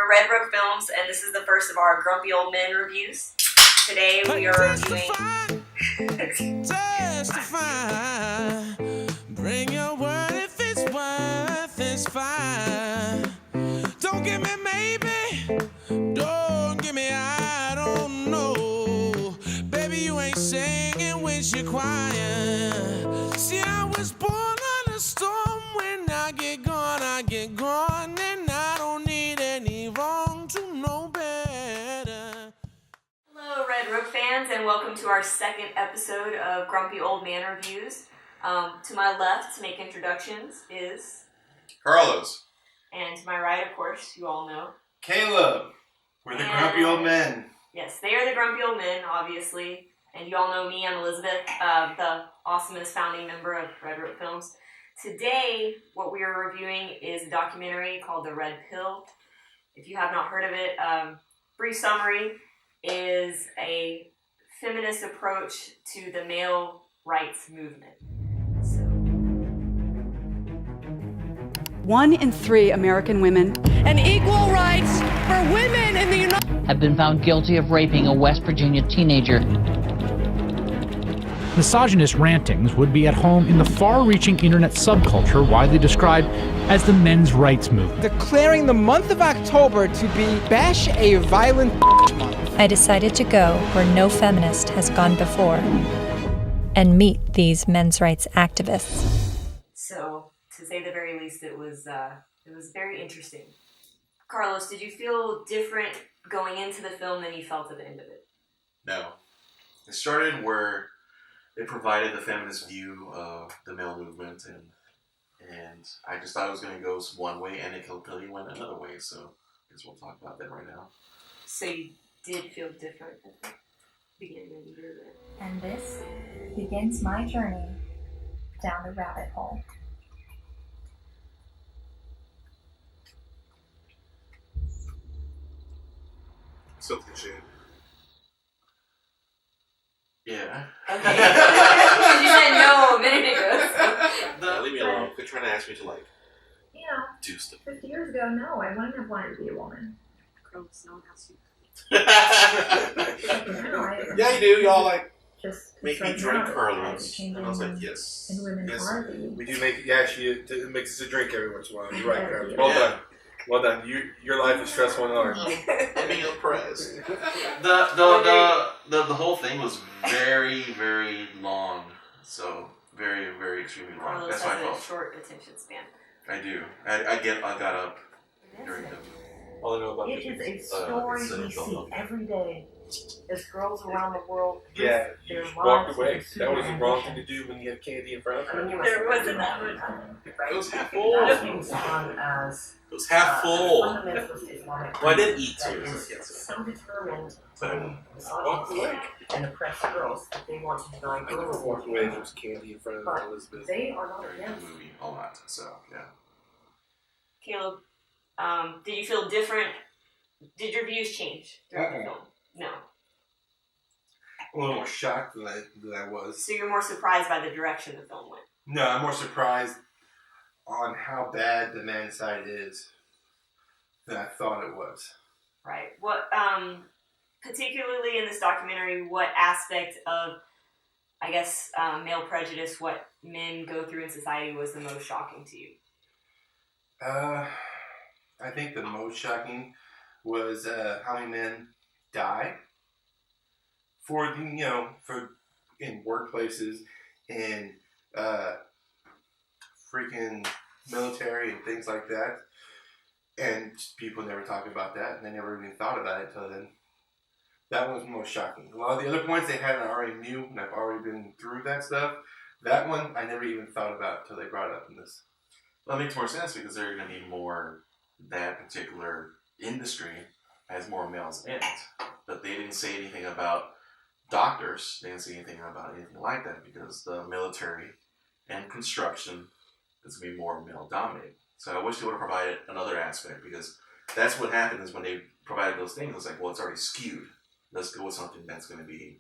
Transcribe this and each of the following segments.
We're Red Rook Films, and this is the first of our Grumpy Old Men reviews. Today we are reviewing... Testify. Bring your word if it's worth it's fine. Don't give me maybe. Don't give me I don't know. Baby, you ain't singing when you're crying. See, I was born on a storm. When I get gone, and I don't need any wrong to know better. Hello, Red Rook fans, and welcome to our second episode of Grumpy Old Man Reviews. To my left, to make introductions, is... Carlos. And to my right, of course, you all know... Caleb. We're the Grumpy Old Men. Yes, they are the Grumpy Old Men, obviously. And you all know me, I'm Elizabeth, the awesomest founding member of Red Rook Films. Today, what we are reviewing is a documentary called The Red Pill. If you have not heard of it, brief summary is a feminist approach to the male rights movement. 1 in 3 American women and equal rights for women in the United States have been found guilty of raping a West Virginia teenager. Misogynist rantings would be at home in the far-reaching internet subculture widely described as the men's rights movement. Declaring the month of October to be Bash a Violent Month. I decided to go where no feminist has gone before and meet these men's rights activists. So, to say the very least, it was very interesting. Carlos, did you feel different going into the film than you felt at the end of it? No. It started where it provided the feminist view of the male movement, and I just thought it was going to go one way, and it completely went another way, so I guess we'll talk about that right now. So you did feel different at the beginning of the year then? And this begins my journey down the rabbit hole. Something shit. Yeah. Okay. You said no a minute ago. So. No, leave me alone. Quit trying to ask me to, You know, do stuff. 50 years ago, no, I wouldn't have wanted to be a woman. Gross, no one has to. Yeah, you do. Y'all, just make me right drink now, Carlos. And I was like, yes. And women Yes. are the... We do make, it makes us a drink every once in a while. You're right, Carlos. Yeah. Well done. Well done. Your life is stressful and hard. I'm being oppressed. The whole thing was very, very long. So very, very extremely long. Carlos That's my has fault. a short attention span. I do. I got up during the. All I know about it is a story we see every day as girls around the world. Yeah, you their just walked lives away. and That was the wrong thing ambition. to do when you have candy in front of you. There wasn't that much. It was half full. It was half full. fundamentalist Well, I did eat too. that So is so determined but to walked away. and oppress girls that they want to deny I never girls. walked away. There was candy in front of But Elizabeth. they are not during the against. movie a lot. So yeah. Caleb, did you feel different? Did your views change throughout the film? No. I'm a little more shocked than I was. So you're more surprised by the direction the film went? No, I'm more surprised on how bad the man's side is than I thought it was. Right. What, particularly in this documentary, what aspect of, I guess, male prejudice, what men go through in society was the most shocking to you? I think the most shocking was how many men die for in workplaces and freaking military and things like that, and people never talk about that, and they never even thought about it until then. That one was most shocking. A lot of the other points they had, I already knew, and I've already been through that stuff. That one I never even thought about until they brought it up in this. Well, that makes more sense because they're going to be more. That particular industry has more males in it, but they didn't say anything about doctors. They didn't say anything about anything like that because the military and construction is going to be more male dominated. So I wish they would have provided another aspect because that's what happened is when they provided those things, it's like, well, it's already skewed. Let's go with something that's going to be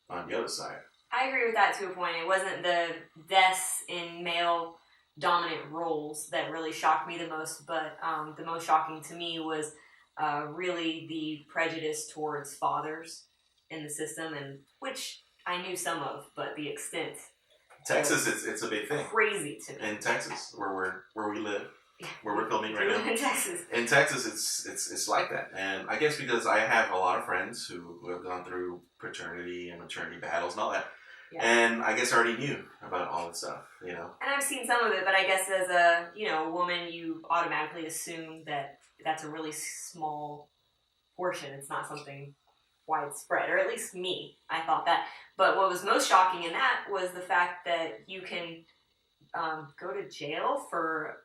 on the other side. I agree with that to a point. It wasn't the deaths in male dominant roles that really shocked me the most, but the most shocking to me was really the prejudice towards fathers in the system, and which I knew some of, but the extent. Texas, it's a big thing. Crazy to me. In Texas, where we live, where we're filming right now. In Texas. In Texas, it's like that, and I guess because I have a lot of friends who have gone through paternity and maternity battles and all that, and I guess I already knew about all this stuff, And I've seen some of it, but I guess as a woman, you automatically assume that that's a really small portion. It's not something widespread, or at least me, I thought that. But what was most shocking in that was the fact that you can go to jail for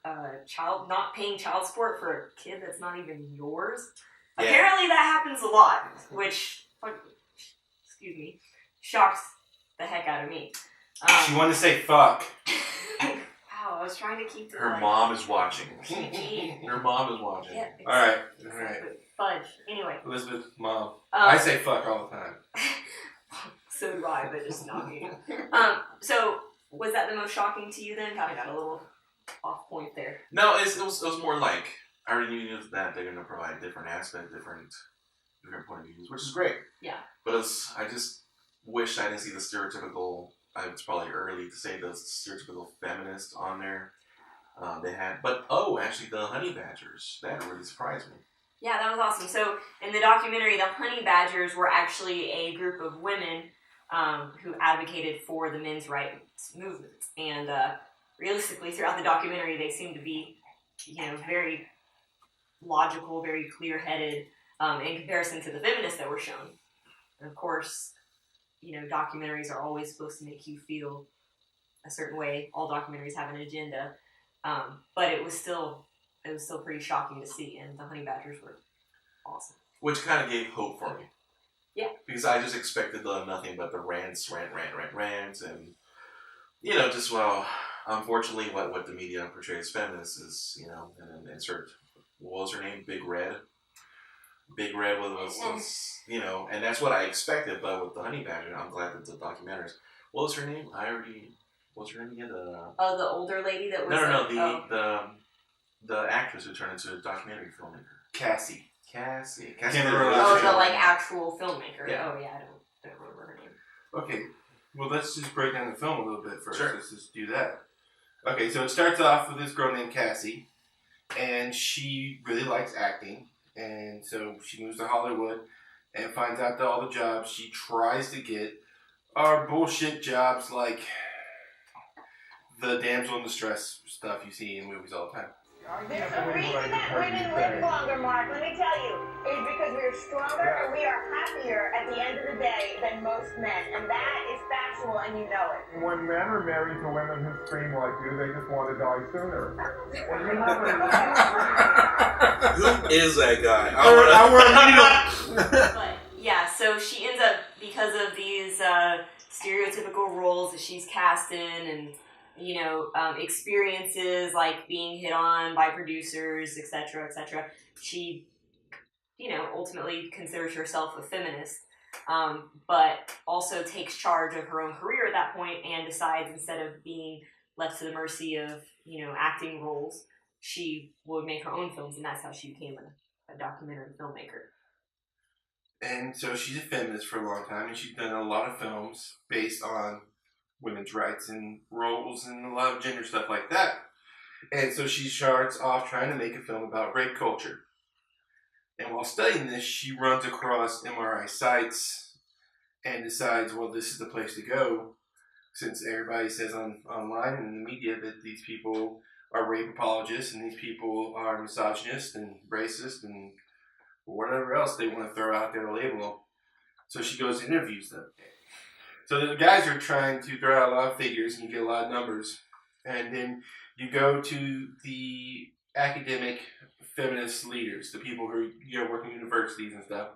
not paying child support for a kid that's not even yours. Yeah. Apparently that happens a lot, which, excuse me, shocked the heck out of me. She wanted to say fuck. Wow, I was trying to keep her mom is watching. PG. Her mom is watching. Yeah, exactly. All right. Fudge. Anyway. Elizabeth, mom. I say fuck all the time. So do I, but just not me. So was that the most shocking to you then? Kind of got a little off point there. No, it was more like I already knew that they're going to provide different aspects, different point of views, which is great. Yeah. But I just wish I didn't see the stereotypical. It's probably early to say the stereotypical feminist on there. They had, but actually the honey badgers, that really surprised me. Yeah, that was awesome. So in the documentary, the honey badgers were actually a group of women who advocated for the men's rights movement, and realistically, throughout the documentary, they seem to be, very logical, very clear-headed in comparison to the feminists that were shown. And of course, documentaries are always supposed to make you feel a certain way. All documentaries have an agenda, but it was still pretty shocking to see, and the honey badgers were awesome. Which kind of gave hope for me. Yeah. Because I just expected nothing but the rant, and unfortunately, what the media portrays feminists is, and then insert, what was her name? Big Red. Big Red was and that's what I expected. But with the honey badger, I'm glad that the documentaries. What was her name? What's her name again? The older lady that was. The actress who turned into a documentary filmmaker. Cassie. The actual filmmaker. Yeah. Oh yeah, I don't remember her name. Okay, well let's just break down the film a little bit first. Sure. Let's just do that. Okay, so it starts off with this girl named Cassie, and she really likes acting, and so she moves to Hollywood and finds out that all the jobs she tries to get are bullshit jobs like the damsel in distress stuff you see in movies all the time. There's a reason that women live longer, Mark. Let me tell you. It's because we are stronger and we are happier at the end of the day than most men. And that is factual, and you know it. When men are married to women who scream like you, they just want to die sooner. Who is that guy? But yeah, so she ends up, because of these stereotypical roles that she's cast in, and experiences like being hit on by producers, etc., she, ultimately considers herself a feminist, but also takes charge of her own career at that point and decides, instead of being left to the mercy of, acting roles, she would make her own films, and that's how she became a documentary filmmaker. And so she's a feminist for a long time, and she's done a lot of films based on women's rights and roles and a lot of gender stuff like that. And so she starts off trying to make a film about rape culture. And while studying this, she runs across MRI sites and decides, well, this is the place to go, since everybody says online and in the media that these people are rape apologists and these people are misogynist and racist and whatever else they want to throw out there to label them. So she goes and interviews them. So the guys are trying to throw out a lot of figures, and you get a lot of numbers. And then you go to the academic feminist leaders, the people who are working in universities and stuff.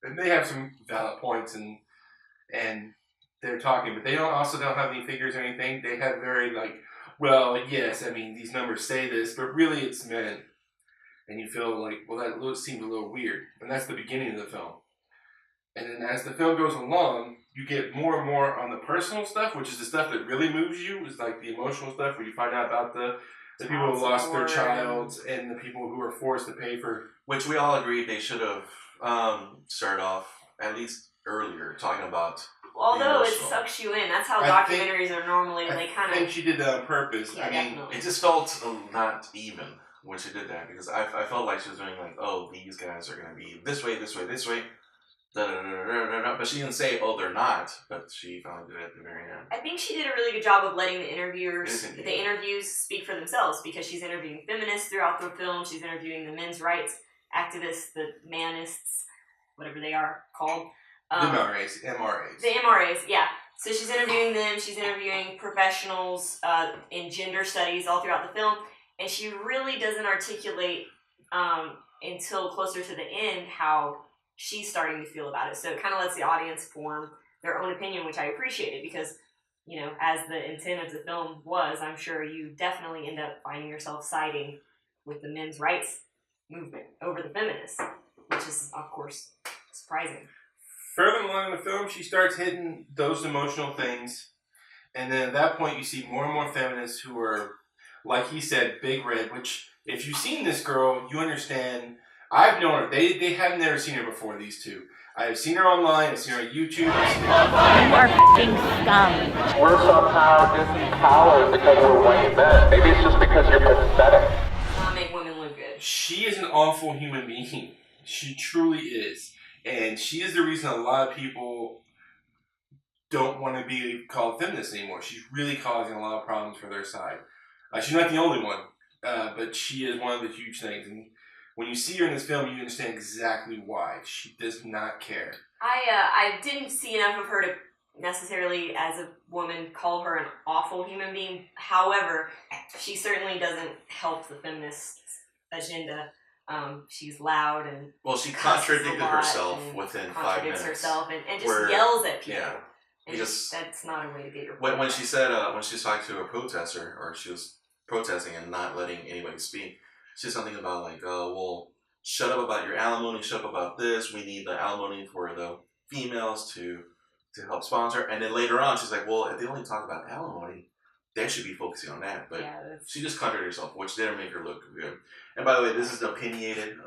And they have some valid points, and they're talking, but they also don't have any figures or anything. They have very well, yes, these numbers say this, but really it's men. And you feel like, well, that seems a little weird. And that's the beginning of the film. And then as the film goes along, you get more and more on the personal stuff, which is the stuff that really moves you. It's like the emotional stuff where you find out about the people who lost their child, and the people who were forced to pay for. Which we all agreed they should have started off at least earlier talking about. Although it sucks you in. That's how documentaries are normally. They kind of. I think she did that on purpose. Yeah, definitely. It just felt not even when she did that because I felt like she was doing like, oh, these guys are going to be this way, this way, this way. But she didn't say, oh, they're not. But she finally did it at the very end. I think she did a really good job of letting the interviews speak for themselves because she's interviewing feminists throughout the film. She's interviewing the men's rights activists, the manists, whatever they are called. The MRAs. The MRAs, yeah. So she's interviewing them. She's interviewing professionals in gender studies all throughout the film. And she really doesn't articulate until closer to the end how she's starting to feel about it. So it kind of lets the audience form their own opinion, which I appreciated because, you know, as the intent of the film was, I'm sure you definitely end up finding yourself siding with the men's rights movement over the feminists, which is, of course, surprising. Further along in the film, she starts hitting those emotional things. And then at that point, you see more and more feminists who are, like he said, big red, which if you've seen this girl, you understand. I've known her. They have never seen her before, these two. I've seen her online. I've seen her on YouTube. You are f***ing scum. We're somehow disempowered because we're white men. Maybe it's just because you're pathetic. Not make women look good. She is an awful human being. She truly is. And she is the reason a lot of people don't want to be called feminists anymore. She's really causing a lot of problems for their side. She's not the only one, but she is one of the huge things. And when you see her in this film, you understand exactly why. She does not care. I didn't see enough of her to necessarily, as a woman, call her an awful human being. However, she certainly doesn't help the feminist agenda. She's loud and she contradicted herself within 5 minutes. Herself and just yells at people. Yeah, and because that's not a way to get your when she said when she was talking to a protester or she was protesting and not letting anybody speak, she said something about like, well, shut up about your alimony, shut up about this. We need the alimony for the females to help sponsor. And then later on, she's like, well, if they only talk about alimony, they should be focusing on that. But she just contradicted herself, which didn't make her look good. And by the way, this is opinionated,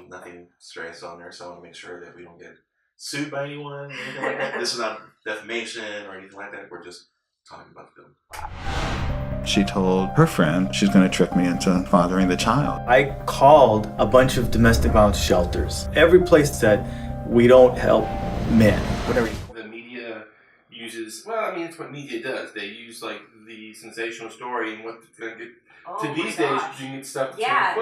nothing stressed on there, so I want to make sure that we don't get sued by anyone or anything like that. This is not defamation or anything like that. We're just talking about the film. She told her friend she's going to trick me into fathering the child. I called a bunch of domestic violence shelters. Every place said, we don't help men. Whatever. The media uses, well, I mean, it's what media does. They use like the sensational story and what's going to get. To these days, you need stuff. Yeah,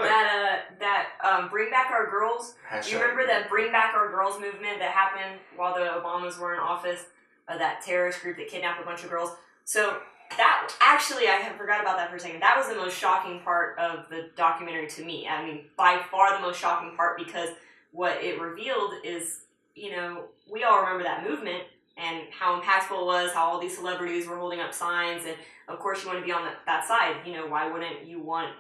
that Bring Back Our Girls. Do you remember that Bring Back Our Girls movement that happened while the Obamas were in office? That terrorist group that kidnapped a bunch of girls. So that actually, I had forgot about that for a second. That was the most shocking part of the documentary to me. I mean, by far the most shocking part because what it revealed is, you know, we all remember that movement and how impactful it was, how all these celebrities were holding up signs, and of course you want to be on that side. You know, why wouldn't you want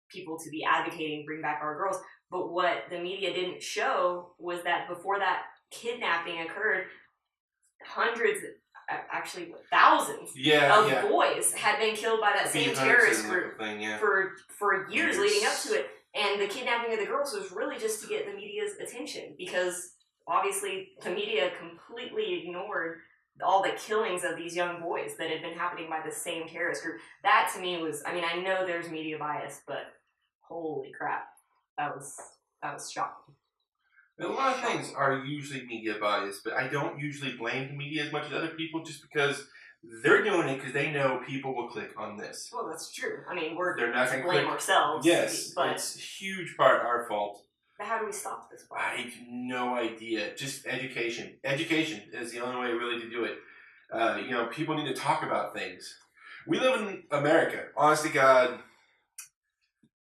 people to be advocating Bring Back Our Girls? But what the media didn't show was that before that kidnapping occurred, hundreds, actually thousands of boys had been killed by that same terrorist group for years leading up to it. And the kidnapping of the girls was really just to get the media's attention because obviously the media completely ignored all the killings of these young boys that had been happening by the same terrorist group. That to me was, I mean, I know there's media bias, but holy crap, that was shocking. A lot of things are usually media bias, but I don't usually blame the media as much as other people just because they're doing it because they know people will click on this. Well, that's true. I mean, they're not to blame ourselves. Yes, but it's a huge part our fault. But how do we stop this problem? I have no idea. Just education. Education is the only way really to do it. You know, people need to talk about things. We live in America. Honest to God,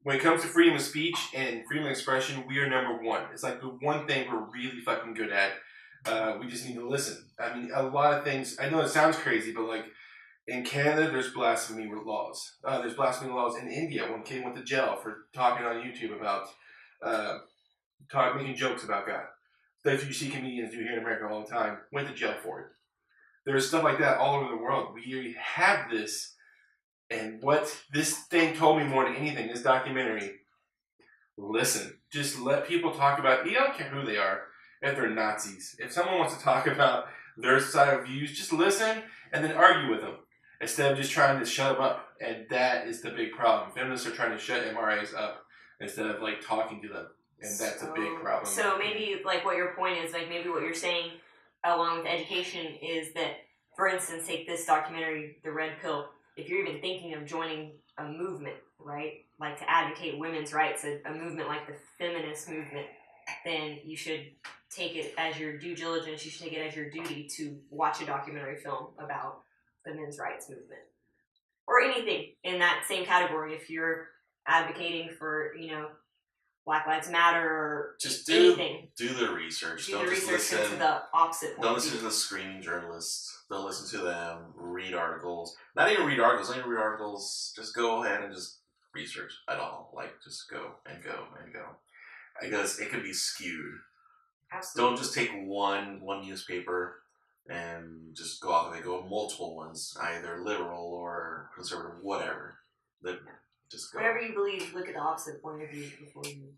when it comes to freedom of speech and freedom of expression, we are number one. It's like the one thing we're really fucking good at. We just need to listen. I mean, a lot of things, I know it sounds crazy, but like in Canada, there's blasphemy laws. There's blasphemy laws in India. One kid went to jail for talking on YouTube about making jokes about God. That's what you see comedians do here in America all the time. Went to jail for it. There's stuff like that all over the world. We have this And what this thing told me more than anything, this documentary, listen. Just let people talk about, you don't care who they are, if they're Nazis. If someone wants to talk about their side of views, just listen and then argue with them instead of just trying to shut them up. And that is the big problem. Feminists are trying to shut MRAs up instead of like talking to them. And that's a big problem. So maybe like what your point is, like maybe what you're saying along with education is that, for instance, take this documentary, The Red Pill. If you're even thinking of joining a movement, right, like to advocate women's rights, a movement like the feminist movement, then you should take it as your due diligence, you should take it as your duty to watch a documentary film about the men's rights movement. Or anything in that same category. If you're advocating for, Black Lives Matter or just anything. Do the research. Do Don't the just research listen. into the opposite point. Don't listen to the screaming journalists. Don't listen to them. Read articles. Not even read articles. Don't even read articles. Just go ahead and just research at all. Like, just go and go and go. Because it could be skewed. Absolutely. Don't just take one newspaper and just go out there. Go multiple ones, either liberal or conservative, whatever. Just go. Whatever you believe, look at the opposite point of view before you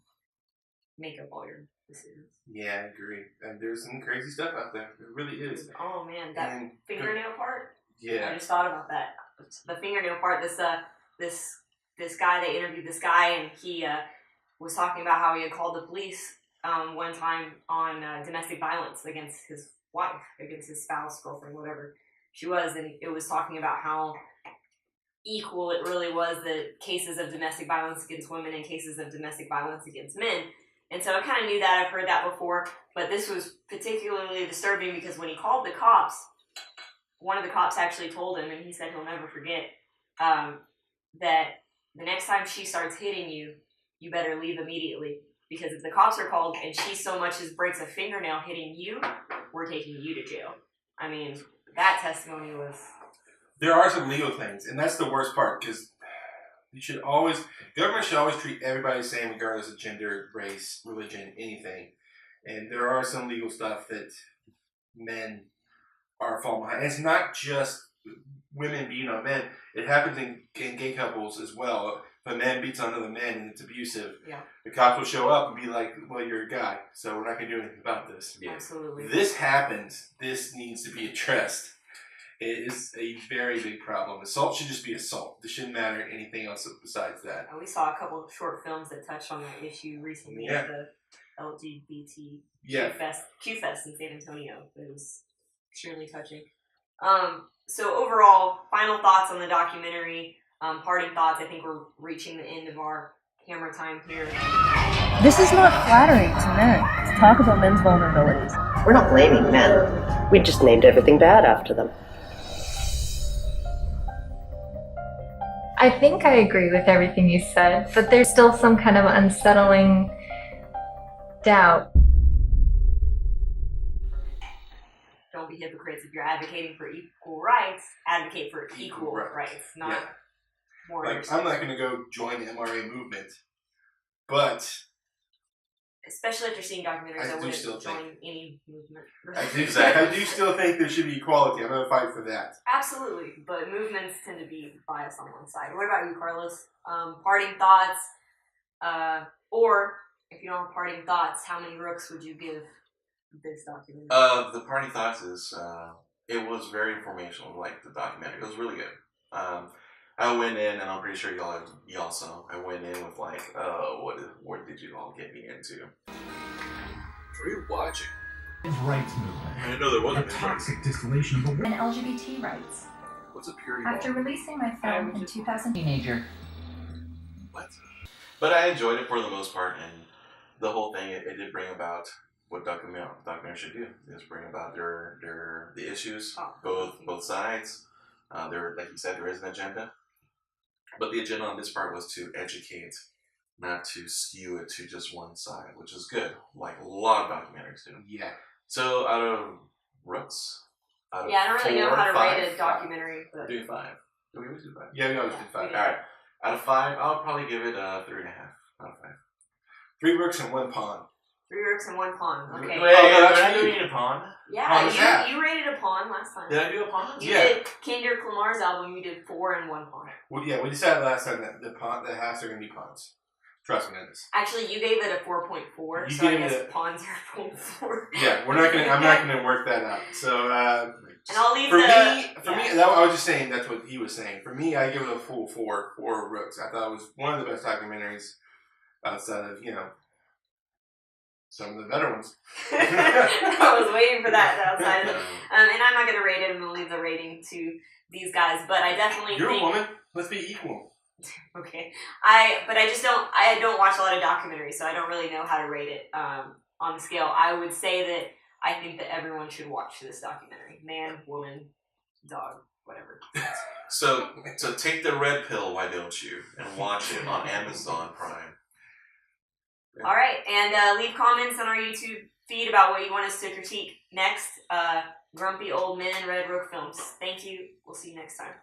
make up all your decisions. Yeah, I agree. And there's some crazy stuff out there. It really is. Oh man, that fingernail part? Yeah. I just thought about that. The fingernail part, this guy, they interviewed this guy and he was talking about how he had called the police one time on domestic violence against his wife, against his spouse, girlfriend, whatever she was, and it was talking about how equal it really was, the cases of domestic violence against women and cases of domestic violence against men. And so I kind of knew that, I've heard that before, but this was particularly disturbing because when he called the cops, one of the cops actually told him, and he said he'll never forget, that the next time she starts hitting you, you better leave immediately. Because if the cops are called and she so much as breaks a fingernail hitting you, we're taking you to jail. I mean, that testimony was... There are some legal things, and that's the worst part, because government should always treat everybody the same regardless of gender, race, religion, anything. And there are some legal stuff that men are falling behind. And it's not just women beating on men. It happens in gay couples as well. If a man beats on another man and it's abusive, the cops will show up and be like, well, you're a guy, so we're not going to do anything about this. Yeah. Absolutely. This happens. This needs to be addressed. It is a very big problem. Assault should just be assault. This shouldn't matter anything else besides that. We saw a couple of short films that touched on that issue recently at the LGBT Q-Fest in San Antonio. It was extremely touching. So overall, final thoughts on the documentary, parting thoughts. I think we're reaching the end of our camera time here. This is not flattering to men to talk about men's vulnerabilities. We're not blaming men. We just named everything bad after them. I think I agree with everything you said, but there's still some kind of unsettling doubt. Don't be hypocrites. If you're advocating for equal rights, advocate for equal rights, not more. Like, I'm not going to go join the MRA movement, but... Especially after seeing documentaries, I wouldn't join any movement. I do still think there should be equality. I'm going to fight for that. Absolutely, but movements tend to be biased on one side. What about you, Carlos? Parting thoughts, or if you don't have parting thoughts, how many Rooks would you give this documentary? The parting thoughts is it was very informational, like the documentary. It was really good. I went in, and I'm pretty sure y'all saw. I went in with like, what did you all get me into? What are you watching? Men's rights movement. I didn't know there was a toxic distillation of the And LGBT rights. What's a purity? After releasing my film in 2000, teenager. What? But I enjoyed it for the most part, and the whole thing it did bring about what documentary should do. Is bring about the issues, both sides. There, like you said, there is an agenda. But the agenda on this part was to educate, not to skew it to just one side, which is good, like a lot of documentaries do. Yeah. So out of Rooks, I don't really know how to rate a documentary. But... Do 5. Do we always do 5? Yeah, we always do 5. All right. Out of 5, I'll probably give it 3.5 out of 5. 3 Rooks and 1 Pawn. 3 rooks and 1 pawn. Okay. Wait, that's I do you. need a pawn. Yeah, you rated a pawn last time. Did I do a pawn? You did Kendrick Lamar's album. You did 4 and 1 pawn. Well, yeah, we decided last time that the halves are going to be pawns. Trust me on this. Actually, you gave it a 4.4, so I guess pawns are 0.4. Yeah, we're not gonna. I'm not gonna work that out. So, and I'll leave for me, I was just saying that's what he was saying. For me, I give it a full 4 Rooks. I thought it was one of the best documentaries outside of some of the better ones. I was waiting for that outside of and I'm not gonna rate it. I'm gonna leave the rating to these guys, but I definitely You're think a woman. Let's be equal. Okay. I don't watch a lot of documentaries, so I don't really know how to rate it on the scale. I would say that I think that everyone should watch this documentary. Man, woman, dog, whatever. So take the red pill, why don't you? And watch it on Amazon Prime. Yeah. All right, and leave comments on our YouTube feed about what you want us to critique next. Grumpy Old Men, Red Rook Films. Thank you. We'll see you next time.